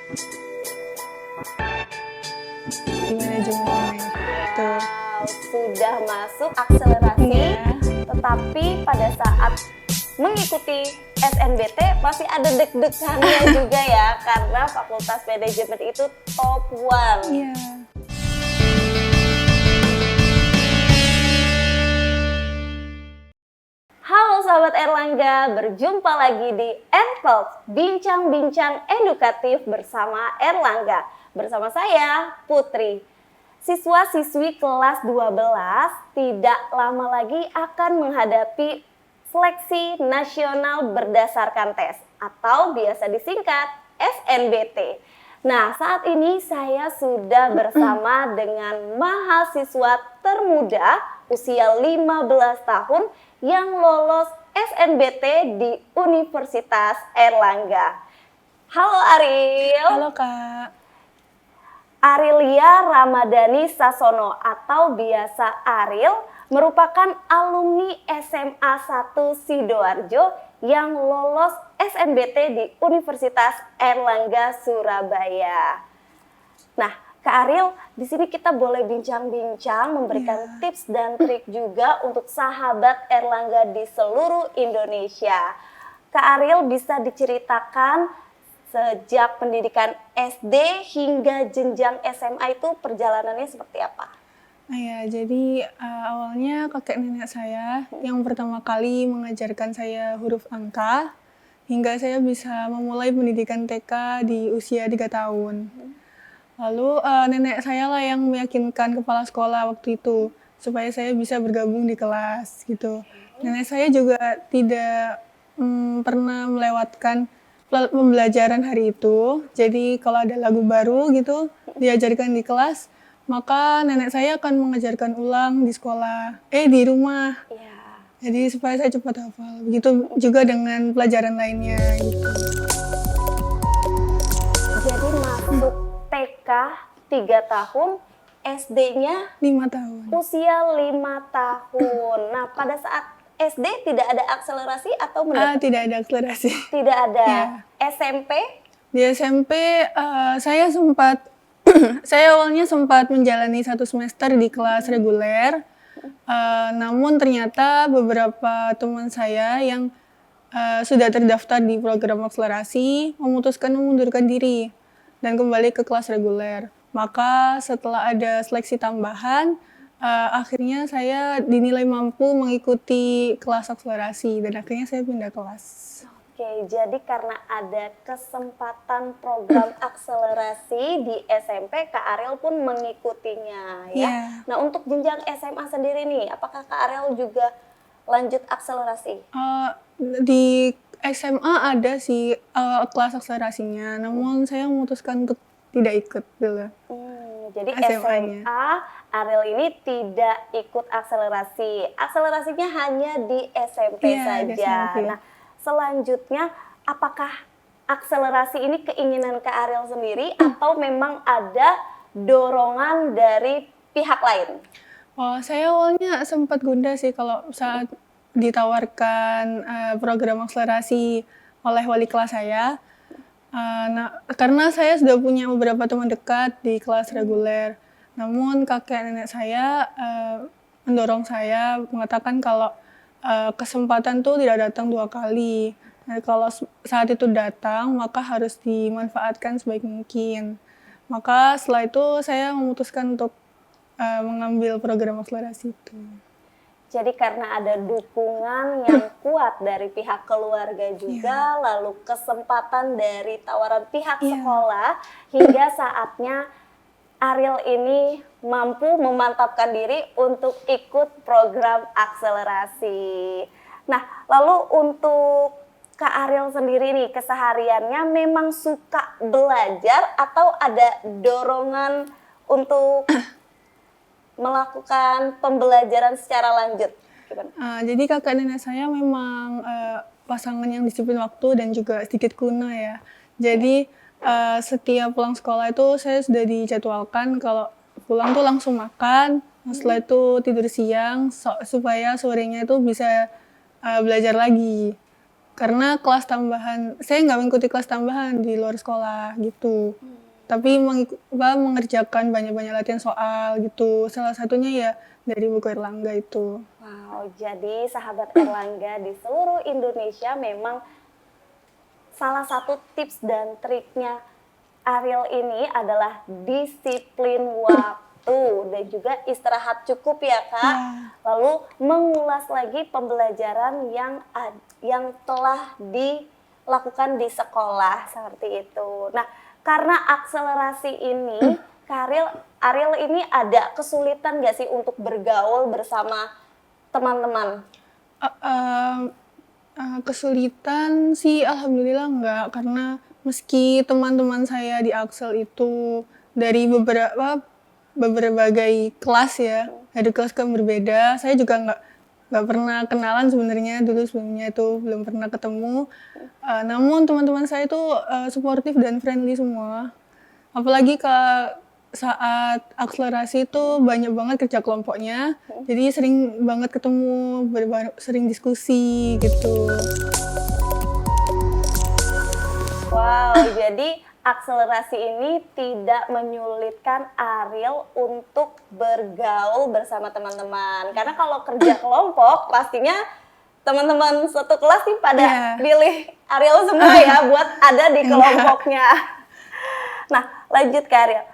di manajemen UNER. Tuh. Wow, sudah masuk akselerasi, Iya. tetapi pada saat mengikuti SNBT masih ada deg-degannya juga ya, karena Fakultas Manajemen itu top 1. Iya. Halo sahabat Erlangga, berjumpa lagi di Talks, bincang-bincang edukatif bersama Erlangga. Bersama saya, Putri. Siswa-siswi kelas 12 tidak lama lagi akan menghadapi seleksi nasional berdasarkan tes atau biasa disingkat SNBT. Nah, saat ini saya sudah bersama dengan mahasiswa termuda usia 15 tahun yang lolos SNBT di Universitas Erlangga. Halo Ariel. Halo Kak. Arilia Ramadhani Sasono atau biasa Ariel merupakan alumni SMA 1 Sidoarjo yang lolos SNBT di Universitas Erlangga Surabaya. Nah, Kak Ariel, di sini kita boleh bincang-bincang, memberikan tips dan trik juga untuk sahabat Erlangga di seluruh Indonesia. Kak Ariel bisa diceritakan sejak pendidikan SD hingga jenjang SMA itu perjalanannya seperti apa? Nah ya, jadi awalnya kakek nenek saya yang pertama kali mengajarkan saya huruf angka hingga saya bisa memulai pendidikan TK di usia 3 tahun. Lalu nenek saya lah yang meyakinkan kepala sekolah waktu itu supaya saya bisa bergabung di kelas gitu. Nenek saya juga tidak pernah melewatkan pembelajaran hari itu. Jadi kalau ada lagu baru gitu diajarkan di kelas, maka nenek saya akan mengajarkan ulang di sekolah, di rumah. Iya. Jadi supaya saya cepat hafal. Begitu juga dengan pelajaran lainnya gitu. Jadi masuk TK 3 tahun, SD-nya 5 tahun. usia 5 tahun. Nah, pada saat SD tidak ada akselerasi atau Tidak ada akselerasi. tidak ada. Iya. SMP? Di SMP saya saya awalnya sempat menjalani 1 semester di kelas reguler. Namun ternyata beberapa teman saya yang sudah terdaftar di program akselerasi memutuskan mengundurkan diri dan kembali ke kelas reguler. Maka setelah ada seleksi tambahan, akhirnya saya dinilai mampu mengikuti kelas akselerasi dan akhirnya saya pindah kelas. Oke, jadi karena ada kesempatan program akselerasi di SMP, Kak Ariel pun mengikutinya ya. Iya. Nah, untuk jenjang SMA sendiri nih, apakah Kak Ariel juga lanjut akselerasi? Di SMA ada sih kelas akselerasinya, namun saya memutuskan untuk tidak ikut dulu. Jadi SMA-nya. SMA Ariel ini tidak ikut akselerasi. Akselerasinya hanya di SMP Iya, di saja. SMP. Nah, selanjutnya apakah akselerasi ini keinginan Kak Ariel sendiri atau memang ada dorongan dari pihak lain? Saya awalnya sempat gundah sih kalau saat ditawarkan program akselerasi oleh wali kelas saya. Karena saya sudah punya beberapa teman dekat di kelas reguler. Namun kakek nenek saya mendorong saya, mengatakan kalau kesempatan tuh tidak datang 2 kali. Nah, kalau saat itu datang, maka harus dimanfaatkan sebaik mungkin. Maka setelah itu saya memutuskan untuk mengambil program akselerasi itu. Jadi karena ada dukungan yang kuat dari pihak keluarga juga, lalu kesempatan dari tawaran pihak sekolah, hingga saatnya Ariel ini mampu memantapkan diri untuk ikut program akselerasi. Nah, lalu untuk Kak Ariel sendiri nih, kesehariannya memang suka belajar atau ada dorongan untuk melakukan pembelajaran secara lanjut? Jadi kakak nenek saya memang pasangan yang disiplin waktu dan juga sedikit kuno ya. Jadi setiap pulang sekolah itu saya sudah dijadwalkan kalau pulang tuh langsung makan, setelah itu tidur siang supaya sorenya itu bisa belajar lagi. karena kelas tambahan, saya nggak mengikuti kelas tambahan di luar sekolah gitu. Tapi mengerjakan banyak-banyak latihan soal gitu. Salah satunya ya dari buku Erlangga itu. Wow, jadi sahabat Erlangga di seluruh Indonesia memang salah satu tips dan triknya Ariel ini adalah disiplin waktu dan juga istirahat cukup ya Kak. Lalu mengulas lagi pembelajaran yang telah dilakukan di sekolah seperti itu. Nah, karena akselerasi ini, Ariel ini ada kesulitan nggak sih untuk bergaul bersama teman-teman? Kesulitan sih alhamdulillah enggak, karena meski teman-teman saya di Axel itu dari berbagai kelas ya, dari kelas yang berbeda, saya juga nggak pernah kenalan sebenarnya dulu, sebelumnya itu belum pernah ketemu. Namun teman-teman saya itu suportif dan friendly semua. Apalagi saat akselerasi itu banyak banget kerja kelompoknya, jadi sering banget ketemu, sering diskusi gitu. Wow, jadi akselerasi ini tidak menyulitkan Ariel untuk bergaul bersama teman-teman. Karena kalau kerja kelompok, pastinya teman-teman satu kelas nih pada pilih Ariel semua ya buat ada di kelompoknya. Nah, lanjut ke Ariel.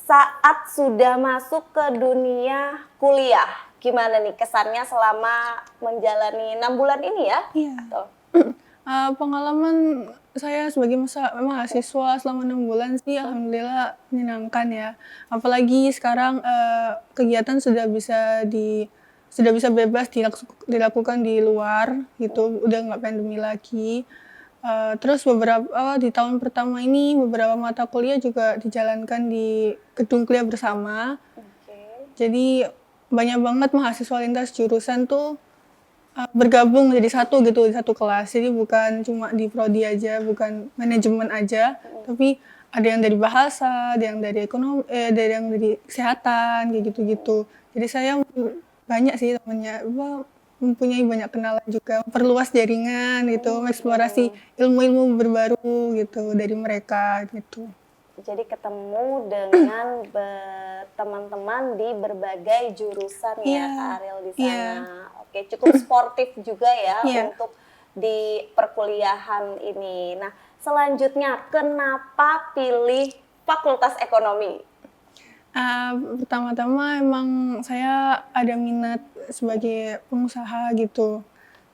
Saat sudah masuk ke dunia kuliah, gimana nih kesannya selama menjalani 6 bulan ini ya? Iya. Pengalaman saya sebagai mahasiswa selama 6 bulan sih alhamdulillah menyenangkan ya. Apalagi sekarang kegiatan sudah bisa bebas dilakukan di luar gitu, udah nggak pandemi lagi. Terus di tahun pertama ini beberapa mata kuliah juga dijalankan di gedung kuliah bersama. Jadi banyak banget mahasiswa lintas jurusan tuh bergabung jadi satu gitu di satu kelas. Jadi bukan cuma di prodi aja, bukan manajemen aja, tapi ada yang dari bahasa, ada yang dari ekonomi, ada yang dari kesehatan kayak gitu-gitu. Jadi saya banyak sih temannya, mempunyai banyak kenalan juga, memperluas jaringan gitu, mengeksplorasi ilmu-ilmu berbaru gitu dari mereka gitu. Jadi ketemu dengan teman-teman di berbagai jurusan ya Kak Ariel di sana. Oke, cukup sportif juga ya untuk di perkuliahan ini. Nah, selanjutnya kenapa pilih Fakultas Ekonomi? Pertama-tama emang saya ada minat sebagai pengusaha gitu.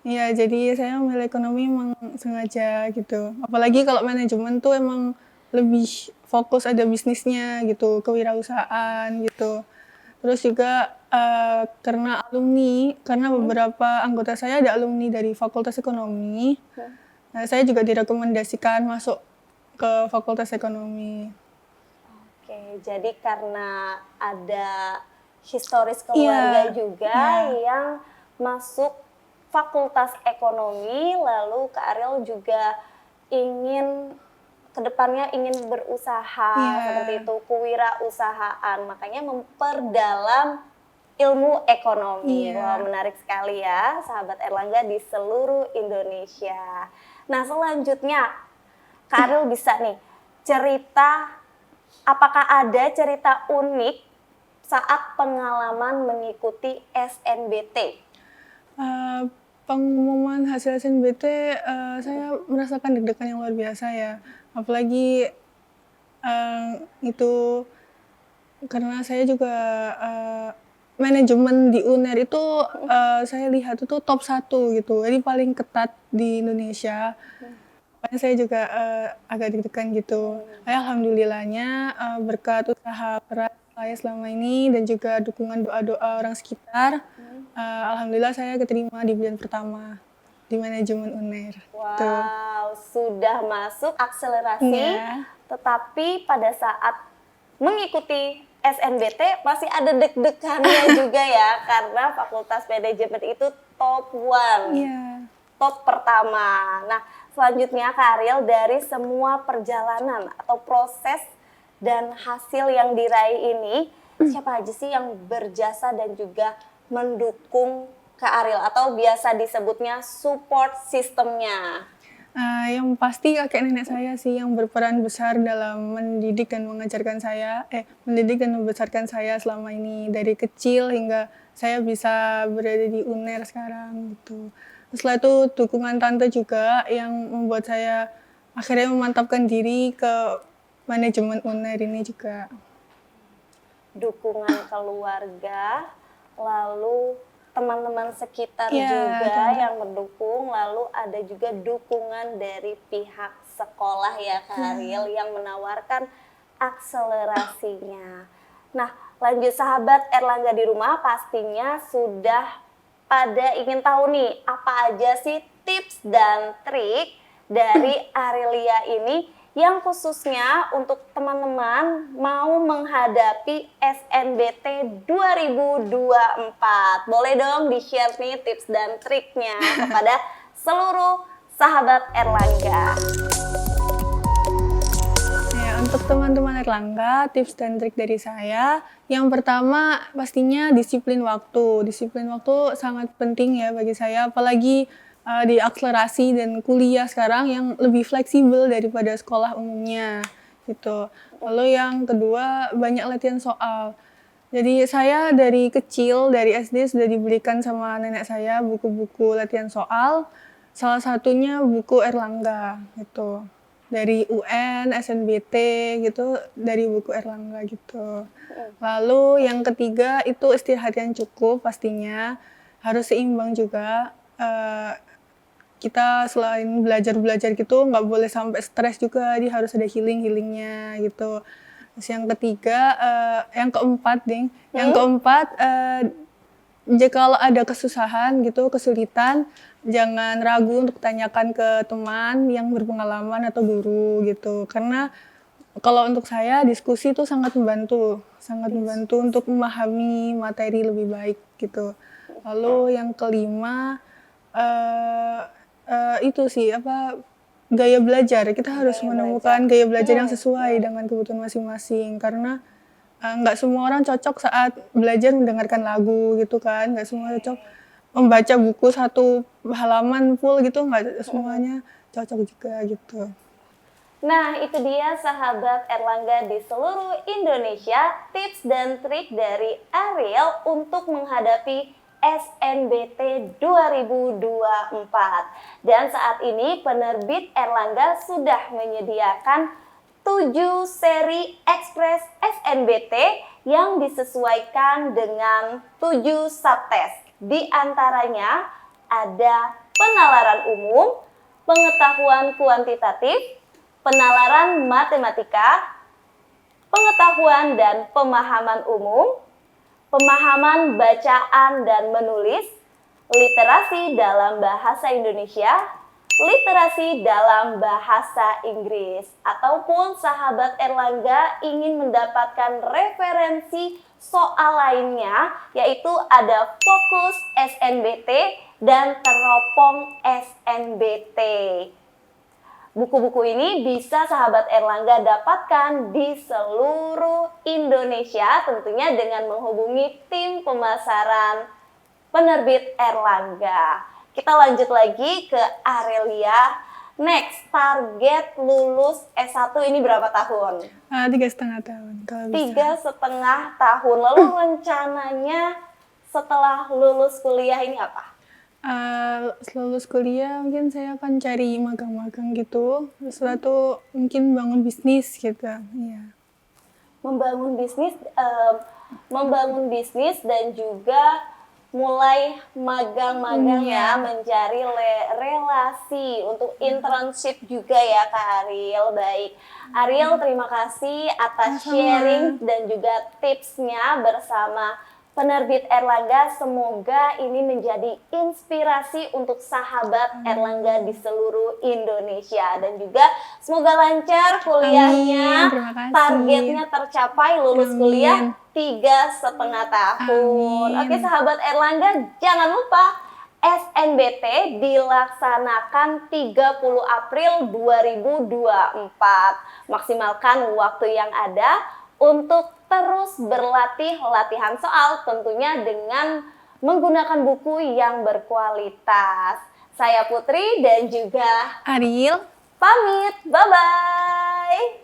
Iya, jadi saya memilih ekonomi emang sengaja gitu. Apalagi kalau manajemen tuh emang lebih fokus ada bisnisnya gitu, kewirausahaan gitu. Terus juga karena beberapa anggota saya ada alumni dari Fakultas Ekonomi. Nah, saya juga direkomendasikan masuk ke Fakultas Ekonomi. Oke, jadi karena ada historis keluarga juga yang masuk Fakultas Ekonomi, lalu Kak Ariel juga kedepannya ingin berusaha seperti itu, kewirausahaan, makanya memperdalam ilmu ekonomi. Wah, menarik sekali ya, sahabat Erlangga di seluruh Indonesia. Nah, selanjutnya Kak Ariel bisa nih cerita, apakah ada cerita unik saat pengalaman mengikuti SNBT? Pengumuman hasil SNBT saya merasakan deg-degan yang luar biasa ya. Apalagi itu karena saya juga manajemen di UNER itu saya lihat itu top 1 gitu. Jadi paling ketat di Indonesia. Makanya saya juga agak deg-degan gitu. Alhamdulillahnya berkat usaha keras saya selama ini dan juga dukungan doa-doa orang sekitar, alhamdulillah saya keterima di bulan pertama di manajemen UNER. Wow, sudah masuk akselerasi, tetapi pada saat mengikuti SNBT masih ada deg-degannya juga ya, karena Fakultas Manajemen itu top 1, top pertama. Nah, selanjutnya Kak Ariel, dari semua perjalanan atau proses dan hasil yang diraih ini, siapa aja sih yang berjasa dan juga mendukung Kak Ariel atau biasa disebutnya support sistemnya? Yang pasti kakek nenek saya sih yang berperan besar dalam mendidik dan mendidik dan membesarkan saya selama ini dari kecil hingga saya bisa berada di UNER sekarang gitu. Setelah itu dukungan tante juga yang membuat saya akhirnya memantapkan diri ke manajemen UNER ini juga. Dukungan keluarga, lalu teman-teman sekitar Iya, juga Tante. yang mendukung, lalu ada juga dukungan dari pihak sekolah ya Kak Ariel yang menawarkan akselerasinya. Nah, lanjut sahabat Erlangga di rumah pastinya sudah pada ingin tahu nih apa aja sih tips dan trik dari Arelia ini yang khususnya untuk teman-teman mau menghadapi SNBT 2024. Boleh dong di-share nih tips dan triknya kepada seluruh sahabat Erlangga. Ya, untuk teman-teman Erlangga, tips dan trik dari saya, yang pertama pastinya disiplin waktu. Disiplin waktu sangat penting ya bagi saya, apalagi di akselerasi dan kuliah sekarang yang lebih fleksibel daripada sekolah umumnya gitu. Lalu yang kedua, banyak latihan soal. Jadi saya dari kecil, dari SD sudah dibelikan sama nenek saya buku-buku latihan soal. Salah satunya buku Erlangga gitu. Dari UN, SNBT gitu, dari buku Erlangga gitu. Lalu yang ketiga itu istirahat yang cukup pastinya. Harus seimbang juga. Kita selain belajar-belajar gitu nggak boleh sampai stres juga, dia harus ada healing-healingnya gitu. Terus yang keempat, kalau ada kesusahan gitu, kesulitan, jangan ragu untuk tanyakan ke teman yang berpengalaman atau guru gitu. Karena kalau untuk saya diskusi itu sangat membantu untuk memahami materi lebih baik gitu. Lalu yang kelima itu sih gaya belajar. Kita harus menemukan gaya belajar yang sesuai dengan kebutuhan masing-masing karena nggak semua orang cocok saat belajar mendengarkan lagu gitu kan, nggak semua cocok membaca buku satu halaman full gitu, nggak semuanya cocok juga gitu. Nah, itu dia sahabat Erlangga di seluruh Indonesia, tips dan trik dari Ariel untuk menghadapi SNBT 2024. Dan saat ini penerbit Erlangga sudah menyediakan 7 seri Express SNBT yang disesuaikan dengan 7 subtest. Di antaranya ada penalaran umum, pengetahuan kuantitatif, penalaran matematika, pengetahuan dan pemahaman umum, pemahaman bacaan dan menulis, literasi dalam bahasa Indonesia, literasi dalam bahasa Inggris. Ataupun sahabat Erlangga ingin mendapatkan referensi soal lainnya, yaitu ada fokus SNBT dan teropong SNBT. Buku-buku ini bisa sahabat Erlangga dapatkan di seluruh Indonesia, tentunya dengan menghubungi tim pemasaran penerbit Erlangga. Kita lanjut lagi ke Arelia. Next, target lulus S1 ini berapa tahun? 3,5 tahun kalau bisa. 3,5 tahun. Lalu rencananya setelah lulus kuliah ini apa? Lulus kuliah mungkin saya akan cari magang-magang gitu, setelah itu mungkin bangun bisnis gitu. Iya. Membangun bisnis dan juga mulai magang-magang ya, mencari relasi untuk internship juga ya Kak Ariel. Baik, Ariel terima kasih atas sharing dan juga tipsnya bersama penerbit Erlangga. Semoga ini menjadi inspirasi untuk sahabat Erlangga di seluruh Indonesia. Dan juga semoga lancar kuliahnya, targetnya tercapai, lulus kuliah 3,5 tahun. Oke sahabat Erlangga, jangan lupa SNBT dilaksanakan 30 April 2024. Maksimalkan waktu yang ada untuk terus berlatih latihan soal, tentunya dengan menggunakan buku yang berkualitas. Saya Putri dan juga Ariel. pamit. Bye-bye.